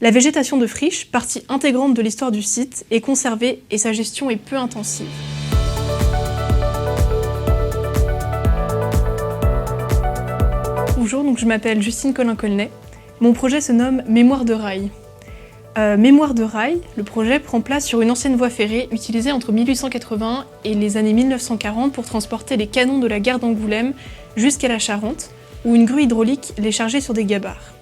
La végétation de friche, partie intégrante de l'histoire du site, est conservée et sa gestion est peu intensive. Bonjour, je m'appelle Justine Collin-Colnet. Mon projet se nomme Mémoire de rail. Mémoire de rail, le projet prend place sur une ancienne voie ferrée utilisée entre 1880 et les années 1940 pour transporter les canons de la gare d'Angoulême jusqu'à la Charente, où une grue hydraulique les chargeait sur des gabarres.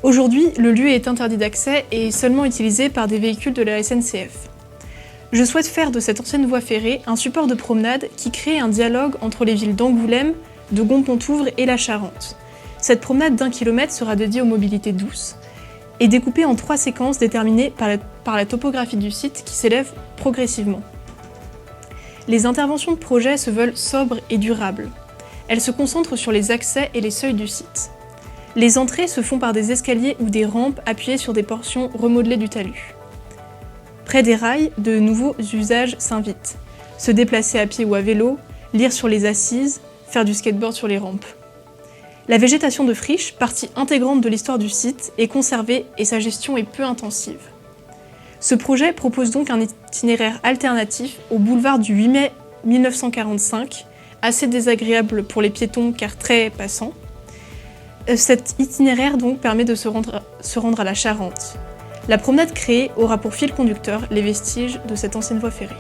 Aujourd'hui, le lieu est interdit d'accès et est seulement utilisé par des véhicules de la SNCF. Je souhaite faire de cette ancienne voie ferrée un support de promenade qui crée un dialogue entre les villes d'Angoulême, de Gompontouvre et la Charente. Cette promenade d'1 km sera dédiée aux mobilités douces et découpée en 3 séquences déterminées par la topographie du site qui s'élève progressivement. Les interventions de projet se veulent sobres et durables. Elles se concentrent sur les accès et les seuils du site. Les entrées se font par des escaliers ou des rampes appuyées sur des portions remodelées du talus. Près des rails, de nouveaux usages s'invitent. Se déplacer à pied ou à vélo, lire sur les assises, faire du skateboard sur les rampes. La végétation de friche, partie intégrante de l'histoire du site, est conservée et sa gestion est peu intensive. Ce projet propose donc un itinéraire alternatif au boulevard du 8 mai 1945, assez désagréable pour les piétons car très passant. Cet itinéraire donc permet de se rendre à la Charente. La promenade créée aura pour fil conducteur les vestiges de cette ancienne voie ferrée.